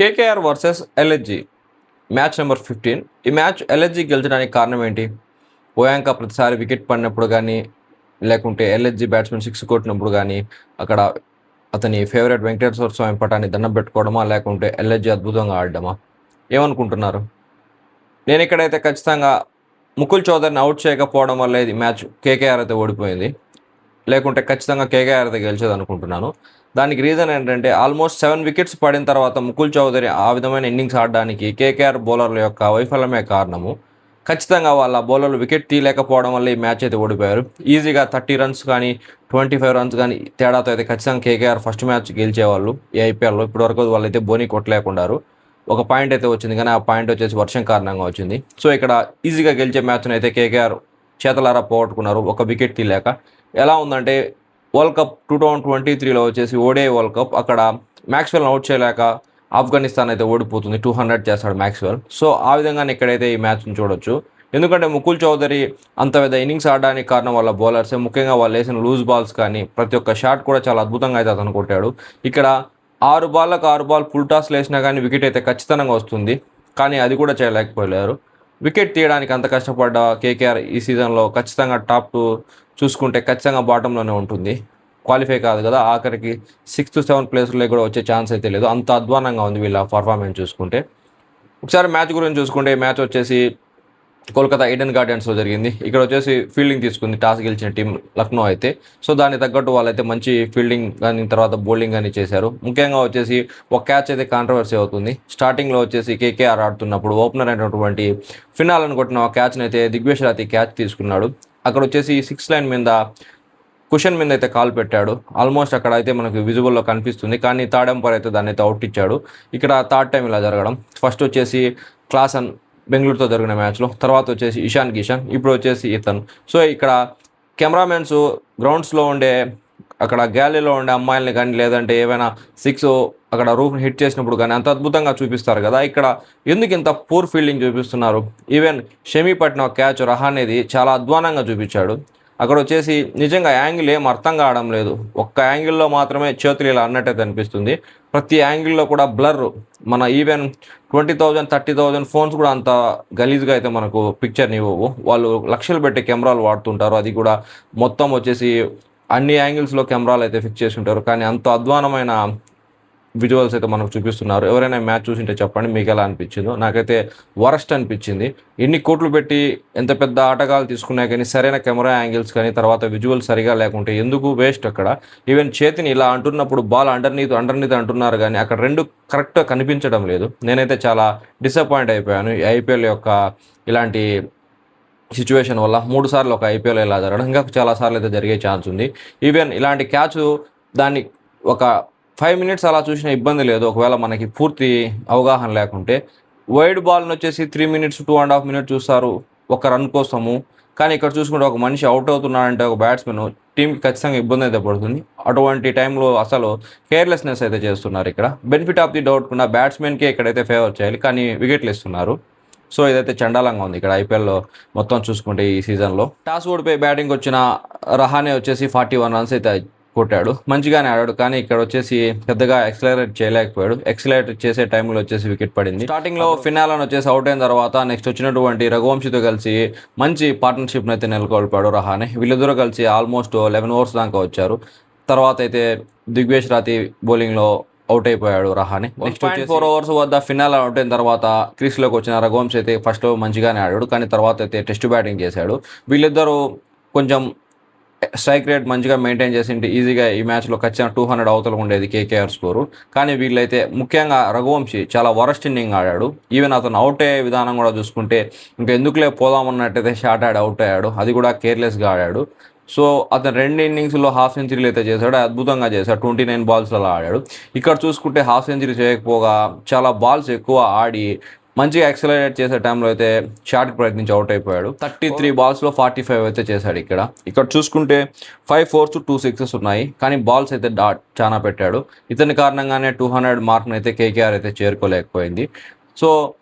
KKR versus LSG match number 15. ఈ match LSG గెలిచడానికి కారణం ఏంటి? ఓయాంక ప్రతిసారి వికెట్ పడినప్పుడు కానీ, లేకుంటే ఎల్ఎస్జీ బ్యాట్స్మెన్ 6 కొట్టినప్పుడు కానీ, అక్కడ అతని ఫేవరెట్ వెంకటేశ్వర స్వామి పటాన్ని దండం పెట్టుకోవడమా, లేకుంటే ఎల్ఎస్జీ అద్భుతంగా ఆడడమా? ఏమనుకుంటున్నారు? నేను ఇక్కడైతే ఖచ్చితంగా ముకుల్ చౌదరిని అవుట్ చేయకపోవడం వల్ల ఇది మ్యాచ్ కేకేఆర్ అయితే ఓడిపోయింది. లేకుంటే ఖచ్చితంగా కేకేఆర్ అయితే గెలిచేది అనుకుంటున్నాను. దానికి రీజన్ ఏంటంటే ఆల్మోస్ట్ 7 వికెట్స్ పడిన తర్వాత ముకుల్ చౌదరి ఆ విధమైన ఇన్నింగ్స్ ఆడడానికి కేకేఆర్ బౌలర్ల యొక్క వైఫల్యమే కారణము. ఖచ్చితంగా వాళ్ళ బౌలర్లు వికెట్ తీయలేకపోవడం వల్ల ఈ మ్యాచ్ అయితే ఓడిపోయారు. ఈజీగా 30 రన్స్ కానీ 25 రన్స్ కానీ తేడాతో అయితే ఖచ్చితంగా కేకేఆర్ ఫస్ట్ మ్యాచ్ గెలిచేవాళ్ళు ఈ ఐపీఎల్లో. ఇప్పటివరకు వాళ్ళైతే బోనీ కొట్టలేకున్నారు. ఒక పాయింట్ అయితే వచ్చింది, కానీ ఆ పాయింట్ వచ్చేసి వర్షం కారణంగా వచ్చింది. సో ఇక్కడ ఈజీగా గెలిచే మ్యాచ్ని అయితే కేకేఆర్ చేతలారా పోగొట్టుకున్నారు ఒక వికెట్ తీయలేక. ఎలా ఉందంటే వరల్డ్ కప్ 2023లో వచ్చేసి ఓడిఐ వరల్డ్ కప్, అక్కడ మ్యాక్స్వెల్ని అవుట్ చేయలేక ఆఫ్ఘనిస్తాన్ అయితే ఓడిపోతుంది. 200 చేస్తాడు మ్యాక్స్వెల్. సో ఆ విధంగానే ఇక్కడైతే ఈ మ్యాచ్ని చూడొచ్చు. ఎందుకంటే ముకుల్ చౌదరి అంత పెద్ద ఇన్నింగ్స్ ఆడడానికి కారణం వాళ్ళ బౌలర్సే. ముఖ్యంగా వాళ్ళు వేసిన లూజ్ బాల్స్ కానీ ప్రతి ఒక్క షాట్ కూడా చాలా అద్భుతంగా అయితే అతను కొట్టాడు. ఇక్కడ 6 బాళ్ళకు 6 బాల్ ఫుల్ టాస్లు వేసినా కానీ వికెట్ అయితే ఖచ్చితంగా వస్తుంది, కానీ అది కూడా చేయలేకపోయారు. వికెట్ తీయడానికి అంత కష్టపడ్డ కేకేఆర్ ఈ సీజన్లో ఖచ్చితంగా టాప్ 2 చూసుకుంటే ఖచ్చితంగా బాటంలోనే ఉంటుంది. క్వాలిఫై కాదు కదా, ఆఖరికి 6th 7th ప్లేస్లో కూడా వచ్చే ఛాన్స్ అయితే లేదు. అంత అధ్వానంగా ఉంది వీళ్ళ పర్ఫార్మెన్స్ చూసుకుంటే. ఒకసారి మ్యాచ్ గురించి చూసుకుంటే ఈ మ్యాచ్ వచ్చేసి కోల్కతా ఈడెన్ గార్డెన్స్లో జరిగింది. ఇక్కడ వచ్చేసి ఫీల్డింగ్ తీసుకుంది టాస్ గెలిచిన టీం లక్నో అయితే. సో దానికి తగ్గట్టు వాళ్ళైతే మంచి ఫీల్డింగ్ కానీ తర్వాత బౌలింగ్ కానీ చేశారు. ముఖ్యంగా వచ్చేసి ఒక క్యాచ్ అయితే కాంట్రవర్సీ అవుతుంది. స్టార్టింగ్లో వచ్చేసి కేకేఆర్ ఆడుతున్నప్పుడు ఓపెనర్ అయినటువంటి ఫినాలను కొట్టిన ఒక క్యాచ్ని అయితే దిగ్వేష్ రాతి క్యాచ్ తీసుకున్నాడు. అక్కడ వచ్చేసి 6 లైన్ మీద కుషన్ మీద అయితే కాల్ పెట్టాడు. ఆల్మోస్ట్ అక్కడ అయితే మనకు విజువల్లో కనిపిస్తుంది, కానీ థర్డ్ ఎంపైర్ అయితే దాన్ని అయితే అవుట్ ఇచ్చాడు. ఇక్కడ థర్డ్ టైం ఇలా జరగడం. ఫస్ట్ వచ్చేసి క్లాసన్ బెంగళూరుతో జరిగిన మ్యాచ్లో, తర్వాత వచ్చేసి ఇషాన్ కిషన్, ఇప్పుడు వచ్చేసి ఇతను. సో ఇక్కడ కెమెరామెన్స్ గ్రౌండ్స్లో ఉండే అక్కడ గ్యాలరీలో ఉండే అమ్మాయిల్ని కానీ లేదంటే ఏవైనా 6 అక్కడ రూఫ్ని హిట్ చేసినప్పుడు కానీ అంత అద్భుతంగా చూపిస్తారు కదా, ఇక్కడ ఎందుకు ఇంత పూర్ ఫీల్డింగ్ చూపిస్తున్నారు? ఈవెన్ షమీ పట్టిన క్యాచ్ రహానేది చాలా అధ్వానంగా చూపించాడు. అక్కడ వచ్చేసి నిజంగా యాంగిల్ ఏం అర్థం కావడం లేదు. ఒక్క యాంగిల్లో మాత్రమే చేతులు ఇలా అన్నట్టయితే అనిపిస్తుంది. ప్రతి యాంగిల్లో కూడా బ్లర్. మన ఈవెన్ 20,000 30,000 ఫోన్స్ కూడా అంత గలీజ్గా అయితే మనకు పిక్చర్ని ఇవ్వవు. వాళ్ళు లక్షలు పెట్టి కెమెరాలు వాడుతుంటారు, అది కూడా మొత్తం వచ్చేసి అన్ని యాంగిల్స్లో కెమెరాలు అయితే ఫిక్స్ చేసి ఉంటారు, కానీ అంత అధ్వానమైన విజువల్స్ అయితే మనకు చూపిస్తున్నారు. ఎవరైనా మ్యాచ్ చూసింటే చెప్పండి మీకు ఎలా అనిపించిందో. నాకైతే వరస్ట్ అనిపించింది. ఎన్ని కోట్లు పెట్టి ఎంత పెద్ద ఆటగాళ్ళు తీసుకున్నా కానీ సరైన కెమెరా యాంగిల్స్ కానీ తర్వాత విజువల్ సరిగా లేకుంటే ఎందుకు వేస్ట్ అక్కడ. ఈవెన్ చేతిని ఇలా అంటున్నప్పుడు బాల్ అండర్నీత్ అంటున్నారు, కానీ అక్కడ 2 కరెక్ట్గా కనిపించడం లేదు. నేనైతే చాలా డిసప్పాయింట్ అయిపోయాను ఈ ఐపీఎల్ యొక్క ఇలాంటి సిచ్యువేషన్ వల్ల. 3 సార్లు ఒక ఐపీఎల్ ఇలా జరగడం, ఇంకా చాలాసార్లు అయితే జరిగే ఛాన్స్ ఉంది. ఈవెన్ ఇలాంటి క్యాచ్ దాన్ని ఒక 5 మినిట్స్ అలా చూసిన ఇబ్బంది లేదు, ఒకవేళ మనకి పూర్తి అవగాహన లేకుంటే. వైడ్ బాల్ని వచ్చేసి 3 మినిట్స్ 2.5 మినిట్స్ చూస్తారు ఒక రన్ కోసము, కానీ ఇక్కడ చూసుకుంటే ఒక మనిషి అవుట్ అవుతున్నాడంటే ఒక బ్యాట్స్మెన్ టీంకి ఖచ్చితంగా ఇబ్బంది అయితే పడుతుంది. అటువంటి టైంలో అసలు కేర్లెస్నెస్ అయితే చేస్తున్నారు. ఇక్కడ బెనిఫిట్ ఆఫ్ ది డౌట్ కూడా బ్యాట్స్మెన్కే ఇక్కడైతే ఫేవర్ చేయాలి, కానీ వికెట్లు ఇస్తున్నారు. సో ఇదైతే చండాలంగా ఉంది ఇక్కడ ఐపీఎల్లో మొత్తం చూసుకుంటే. ఈ సీజన్లో టాస్ ఓడిపోయి బ్యాటింగ్ వచ్చిన రహానే వచ్చేసి 41 రన్స్ అయితే కొట్టాడు, మంచిగానే ఆడాడు, కానీ ఇక్కడ వచ్చేసి పెద్దగా ఎక్సలరేట్ చేయలేకపోయాడు. ఎక్సలరేట్ చేసే టైంలో వచ్చేసి వికెట్ పడింది. స్టార్టింగ్లో ఫినాలను వచ్చేసి అవుట్ అయిన తర్వాత నెక్స్ట్ వచ్చినటువంటి రఘువంశీతో కలిసి మంచి పార్ట్నర్షిప్ని అయితే నెలకొల్పాడు రహానే. వీళ్ళిద్దరూ కలిసి ఆల్మోస్ట్ 11 ఓవర్స్ దాకా వచ్చారు. తర్వాత అయితే దిగ్వేష్ రాతి బౌలింగ్లో అవుట్ అయిపోయాడు రహానే. నెక్స్ట్ 4 ఓవర్స్ వద్ద ఫినాల్ అవుట్ అయిన తర్వాత క్రీస్లోకి వచ్చిన రఘువంశీ అయితే ఫస్ట్లో మంచిగానే ఆడాడు, కానీ తర్వాత అయితే టెస్ట్ బ్యాటింగ్ చేశాడు. వీళ్ళిద్దరూ కొంచెం స్ట్రైక్ రేట్ మంచిగా మెయింటైన్ చేసింటే ఈజీగా ఈ మ్యాచ్లో ఖచ్చితంగా 200 అవతల ఉండేది కేకేఆర్ స్కోరు. కానీ వీళ్ళైతే ముఖ్యంగా రఘువంశీ చాలా వరస్ట్ ఇన్నింగ్ ఆడాడు. ఈవెన్ అతను అవుట్ అయ్యే విధానం కూడా చూసుకుంటే ఇంకా ఎందుకులే పోదామన్నట్టయితే షార్ట్ అవుట్ అయ్యాడు, అది కూడా కేర్లెస్గా ఆడాడు. సో అతను 2 ఇన్నింగ్స్లో హాఫ్ సెంచరీలు అయితే చేశాడు, అద్భుతంగా చేశాడు. 29 బాల్స్లో ఆడాడు. ఇక్కడ చూసుకుంటే హాఫ్ సెంచరీ చేయకపోగా చాలా బాల్స్ ఎక్కువ ఆడి మంచిగా యాక్సలరేట్ చేసే టైంలో అయితే షాట్కి ప్రయత్నించి అవుట్ అయిపోయాడు. 33 బాల్స్లో 45 అయితే చేశాడు. ఇక్కడ చూసుకుంటే 5 4s 2 6s ఉన్నాయి, కానీ బాల్స్ అయితే చాలా పెట్టాడు. ఇతని కారణంగానే 200 మార్క్ని అయితే కేకేఆర్ అయితే చేరుకోలేకపోయింది. సో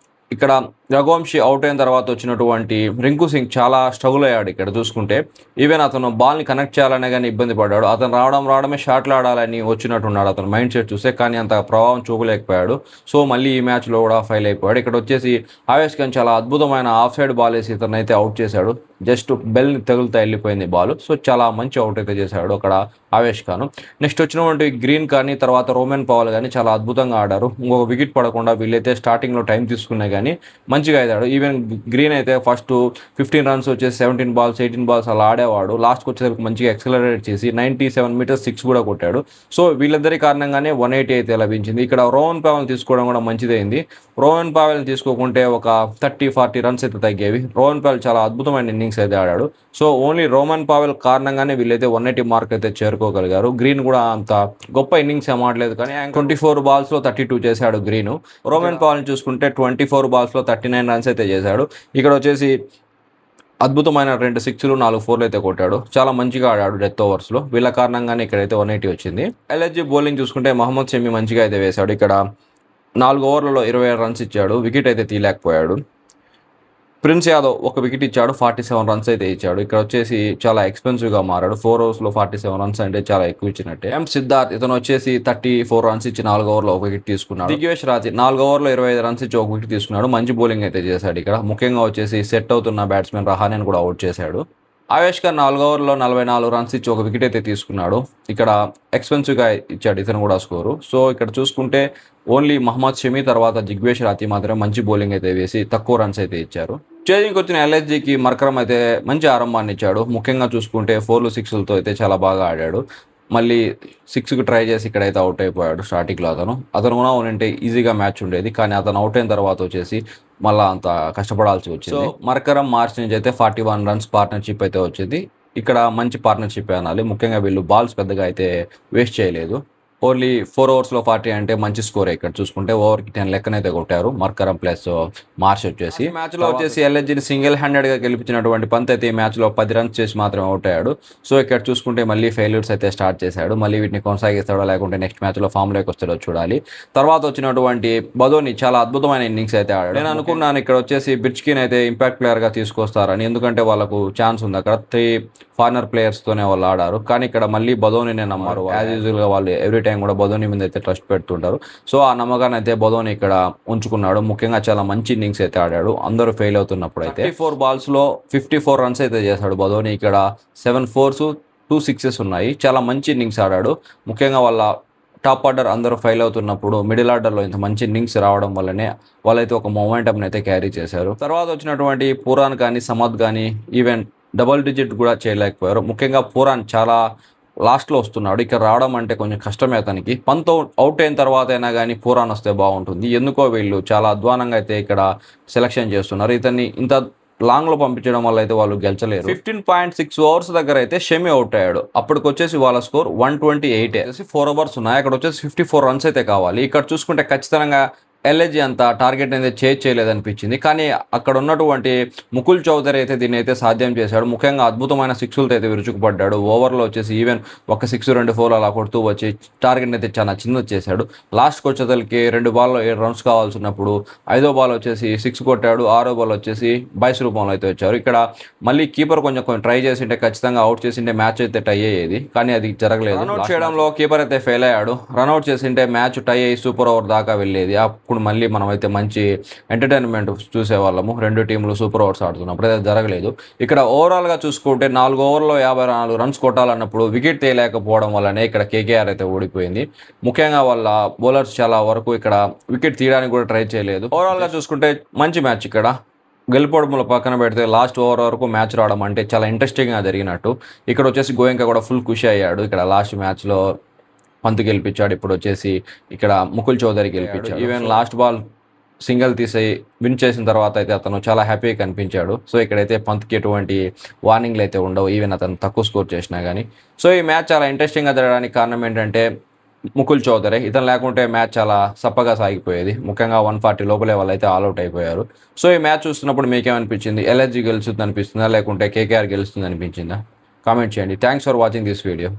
ఇక్కడ రఘువంశీ అవుట్ అయిన తర్వాత వచ్చినటువంటి రింకు సింగ్ చాలా స్ట్రగుల్ అయ్యాడు ఇక్కడ చూసుకుంటే. ఈవెన్ అతను బాల్ని కనెక్ట్ చేయాలనే కానీ ఇబ్బంది పడ్డాడు. అతను రావడమే షాట్లు ఆడాలని వచ్చినట్టున్నాడు అతను మైండ్ సెట్ చూస్తే, కానీ అంత ప్రభావం చూపలేకపోయాడు. సో మళ్ళీ ఈ మ్యాచ్లో కూడా ఫెయిల్ అయిపోయాడు. ఇక్కడ వచ్చేసి ఆవేష్ ఖాన్ చాలా అద్భుతమైన ఆఫ్ సైడ్ బాల్ వేసి ఇతను అయితే అవుట్ చేశాడు. జస్ట్ బెల్ని తగులుతా వెళ్ళిపోయింది బాల్. సో చాలా మంచి అవుట్ అయితే చేశాడు అక్కడ ఆవేష్ ఖాన్. నెక్స్ట్ వచ్చినటువంటి గ్రీన్ కానీ తర్వాత రోమన్ పవల్ కానీ చాలా అద్భుతంగా ఆడారు. ఇంకొక వికెట్ పడకుండా వీళ్ళైతే స్టార్టింగ్లో టైం తీసుకున్నా కానీ మంచిగా ఆడాడు. ఈవెన్ గ్రీన్ అయితే ఫస్ట్ 15 రన్స్ వచ్చేసి 17 బాల్స్ 18 బాల్స్ అలా ఆడేవాడు. లాస్ట్కి వచ్చేసరికి మంచిగా ఎక్సలరేట్ చేసి 97 మీటర్స్ 6 కూడా కొట్టాడు. సో వీళ్ళందరి కారణంగానే 180 అయితే లభించింది. ఇక్కడ రోహన్ పవల్ తీసుకోవడం కూడా మంచిదైంది. రోహన్ పవల్ తీసుకోకుంటే ఒక 30-40 రన్స్ అయితే తగ్గేవి. రోహన్ పవల్ చాలా అద్భుతమైన ఇన్నింగ్స్ అయితే ఆడాడు. సో ఓన్లీ రోమన్ పవల్ కారణంగానే వీళ్ళైతే 180 మార్క్ అయితే చేరుకోగలిగారు. గ్రీన్ కూడా అంత గొప్ప ఇన్నింగ్స్ ఏం ఆడలేదు, కానీ 24 బాల్స్లో 32 చేశాడు గ్రీన్. రోమన్ పవల్ని చూసుకుంటే 24 బాల్స్లో 39 రన్స్ అయితే చేశాడు. ఇక్కడ వచ్చేసి అద్భుతమైన 2 సిక్స్లు 4 ఫోర్లు అయితే కొట్టాడు. చాలా మంచిగా ఆడాడు డెత్ ఓవర్స్లో. వీళ్ళ కారణంగానే ఇక్కడైతే 180 వచ్చింది. ఎల్ఎస్జీ బౌలింగ్ చూసుకుంటే మహమ్మద్ షమి మంచిగా అయితే వేశాడు. ఇక్కడ 4 ఓవర్లలో 27 రన్స్ ఇచ్చాడు. వికెట్ అయితే తీయలేకపోయాడు. ప్రిన్స్ యాదవ్ ఒక వికెట్ ఇచ్చాడు, 47 రన్స్ అయితే ఇచ్చాడు. ఇక్కడ వచ్చేసి చాలా ఎక్స్పెన్సివ్గా మారాడు. 4 ఓవర్స్లో 47 రన్స్ అంటే చాలా ఎక్కువ ఇచ్చినట్టే. సిద్ధార్థ్ ఇతను వచ్చేసి 34 రన్స్ ఇచ్చి 4 ఓవర్లో ఒక వికెట్ తీసుకున్నాడు. దిగ్వేష్ రాజీ 4 ఓవర్లో 25 రన్స్ ఇచ్చి ఒక వికెట్ తీసుకున్నాడు. మంచి బౌలింగ్ అయితే చేశాడు. ఇక్కడ ముఖ్యంగా వచ్చేసి సెట్ అవుతున్న బ్యాట్స్మెన్ రహానేని కూడా అవుట్ చేశాడు. ఆవేష్ ఖాన్ 4 ఓవర్లో 44 రన్స్ ఇచ్చి ఒక వికెట్ అయితే తీసుకున్నాడు. ఇక్కడ ఎక్స్పెన్సివ్గా ఇచ్చాడు ఇతను కూడా స్కోరు. సో ఇక్కడ చూసుకుంటే ఓన్లీ మహమ్మద్ షమి తర్వాత దిగ్వేష్ రాతి మాత్రమే మంచి బౌలింగ్ అయితే వేసి తక్కువ రన్స్ అయితే ఇచ్చారు. చేజింగ్కి వచ్చిన ఎల్ఎస్జీకి మర్కరం అయితే మంచి ఆరంభాన్ని ఇచ్చాడు. ముఖ్యంగా చూసుకుంటే 4లు 6లతో అయితే చాలా బాగా ఆడాడు. మళ్ళీ 6కి ట్రై చేసి ఇక్కడైతే అవుట్ అయిపోయాడు స్టార్టింగ్లో. అతను కూడా ఉంటే ఈజీగా మ్యాచ్ ఉండేది, కానీ అతను అవుట్ అయిన తర్వాత వచ్చేసి మళ్ళీ అంత కష్టపడాల్సి వచ్చింది. సో మర్కరం మార్చ్ నుంచి అయితే 41 రన్స్ పార్ట్నర్షిప్ అయితే వచ్చింది. ఇక్కడ మంచి పార్ట్నర్షిప్ అనాలి. ముఖ్యంగా వీళ్ళు బాల్స్ పెద్దగా అయితే వేస్ట్ చేయలేదు. ఓన్లీ 4 ఓవర్స్లో 40 అంటే మంచి స్కోర్. ఇక్కడ చూసుకుంటే ఓవర్కి 10 లెక్కనైతే కొట్టారు మర్కరం ప్లస్ మార్చ్ వచ్చేసి. మ్యాచ్లో వచ్చేసి ఎల్ఎస్జీని సింగిల్ హ్యాండెడ్గా గెలిపించినటువంటి పంత్ అయితే ఈ మ్యాచ్లో 10 రన్స్ చేసి మాత్రమే అవుట్ అయ్యాడు. సో ఇక్కడ చూసుకుంటే మళ్ళీ ఫెయిల్యూర్స్ అయితే స్టార్ట్ చేశాడు. మళ్ళీ వీటిని కొనసాగిస్తాడో లేకుంటే నెక్స్ట్ మ్యాచ్లో ఫామ్లోకి వస్తాడో చూడాలి. తర్వాత వచ్చినటువంటి బదోని చాలా అద్భుతమైన ఇన్నింగ్స్ అయితే ఆడాడు. నేను అనుకున్నాను ఇక్కడ వచ్చేసి బిర్చ్కిన్ అయితే ఇంపాక్ట్ ప్లేయర్గా తీసుకొస్తారని, ఎందుకంటే వాళ్ళకు ఛాన్స్ ఉంది. అక్కడ 3 ఫారినర్ ప్లేయర్స్తోనే వాళ్ళు ఆడారు, కానీ ఇక్కడ మళ్ళీ బదోనినే నమ్మారు. యాజ్ యూజువల్గా వాళ్ళు ఎవ్రీ టైం కూడా బదోని మీద అయితే ట్రస్ట్ పెడుతుంటారు. సో ఆ నమ్మకాన్ని అయితే బదోని ఇక్కడ ఉంచుకున్నాడు. ముఖ్యంగా చాలా మంచి ఇన్నింగ్స్ అయితే ఆడాడు అందరూ ఫెయిల్ అవుతున్నప్పుడు అయితే. 34 బాల్స్లో 54 రన్స్ అయితే చేశాడు బదోని. ఇక్కడ 7 4s 2 6s ఉన్నాయి. చాలా మంచి ఇన్నింగ్స్ ఆడాడు. ముఖ్యంగా వాళ్ళ టాప్ ఆర్డర్ అందరూ ఫెయిల్ అవుతున్నప్పుడు మిడిల్ ఆర్డర్లో ఇంత మంచి ఇన్నింగ్స్ రావడం వల్లనే వాళ్ళైతే ఒక మొమెంటంని అయితే క్యారీ చేశారు. తర్వాత వచ్చినటువంటి పురాణ్ కానీ సమద్ కానీ ఈవెన్ డబుల్ డిజిట్ కూడా చేయలేకపోయారు. ముఖ్యంగా పురాణ్ చాలా లాస్ట్లో వస్తున్నాడు. ఇక్కడ రావడం అంటే కొంచెం కష్టమే అతనికి. పంత్ అవుట్ అయిన తర్వాత అయినా కానీ పురాణ్ వస్తే బాగుంటుంది. ఎందుకో వీళ్ళు చాలా అధ్వానంగా అయితే ఇక్కడ సెలెక్షన్ చేస్తున్నారు. ఇతన్ని ఇంత లాంగ్లో పంపించడం వల్ల అయితే వాళ్ళు గెలిచలేరు. 15.6 ఓవర్స్ దగ్గర అయితే షమి అవుట్ అయ్యాడు. అప్పటికి వచ్చేసి వాళ్ళ స్కోర్ 128. 4 ఓవర్స్ ఉన్నాయి. అక్కడ వచ్చేసి 54 రన్స్ అయితే కావాలి. ఇక్కడ చూసుకుంటే ఖచ్చితంగా ఎల్ఎస్జీ అంత టార్గెట్ అయితే చేయలేదనిపించింది, కానీ అక్కడ ఉన్నటువంటి ముకుల్ చౌదరి అయితే దీన్ని అయితే సాధ్యం చేశాడు. ముఖ్యంగా అద్భుతమైన 6లతో అయితే విరుచుకుపడ్డాడు. ఓవర్లో వచ్చేసి ఈవెన్ ఒక 6 2 4 అలా కొడుతూ వచ్చి టార్గెట్ అయితే చాలా చిన్నది చేశాడు. లాస్ట్కి వచ్చేసరికి 2 బాల్లో 7 రన్స్ కావాల్సినప్పుడు 5వ బాల్ వచ్చేసి 6 కొట్టాడు. 6వ బాల్ వచ్చేసి బైస్ రూపంలో అయితే వచ్చారు. ఇక్కడ మళ్ళీ కీపర్ కొంచెం ట్రై చేసింటే ఖచ్చితంగా అవుట్ చేసింటే మ్యాచ్ అయితే టై అయ్యేది, కానీ అది జరగలేదు. రన్అట్ చేయడంలో కీపర్ అయితే ఫెయిల్ అయ్యాడు. రన్అట్ చేసింటే మ్యాచ్ టై అయ్యి సూపర్ ఓవర్ దాకా వెళ్ళేది. మళ్ళీ మనం అయితే మంచి ఎంటర్టైన్మెంట్ చూసేవాళ్ళము. 2 టీంలు సూపర్ ఓవర్స్ ఆడుతున్నప్పుడు అయితే జరగలేదు. ఇక్కడ ఓవరాల్గా చూసుకుంటే 4 ఓవర్లో 54 రన్స్ కొట్టాలన్నప్పుడు వికెట్ తీయలేకపోవడం వల్లనే ఇక్కడ కేకేఆర్ అయితే ఓడిపోయింది. ముఖ్యంగా వాళ్ళ బౌలర్స్ చాలా వరకు ఇక్కడ వికెట్ తీయడానికి కూడా ట్రై చేయలేదు. ఓవరాల్గా చూసుకుంటే మంచి మ్యాచ్. ఇక్కడ గెలుపోవడంలో పక్కన పెడితే లాస్ట్ ఓవర్ వరకు మ్యాచ్ రావడం అంటే చాలా ఇంట్రెస్టింగ్గా జరిగినట్టు. ఇక్కడ వచ్చేసి గోయంకా కూడా ఫుల్ ఖుషి అయ్యాడు. ఇక్కడ లాస్ట్ మ్యాచ్లో పంత్ గెలిపించాడు. ఇప్పుడు వచ్చేసి ఇక్కడ ముకుల్ చౌదరి గెలిపించాడు. ఈవెన్ లాస్ట్ బాల్ సింగిల్ తీసి విన్ చేసిన తర్వాత అయితే అతను చాలా హ్యాపీగా కనిపించాడు. సో ఇక్కడైతే పంత్కి ఎటువంటి వార్నింగ్లు అయితే ఉండవు, ఈవెన్ అతను తక్కువ స్కోర్ చేసినా కానీ. సో ఈ మ్యాచ్ చాలా ఇంట్రెస్టింగ్గా జరగడానికి కారణం ఏంటంటే ముకుల్ చౌదరి. ఇతను లేకుంటే మ్యాచ్ చాలా సప్పగా సాగిపోయేది. ముఖ్యంగా 140 లోపలే వాళ్ళు అయితే ఆల్అౌట్ అయిపోయారు. సో ఈ మ్యాచ్ చూస్తున్నప్పుడు మీకేమనిపించింది? ఎల్ఎస్జీ గెలుస్తుంది అనిపిస్తుందా లేకుంటే కేకేఆర్ గెలుస్తుంది అనిపించిందా? కామెంట్ చేయండి. Thanks for watching this video.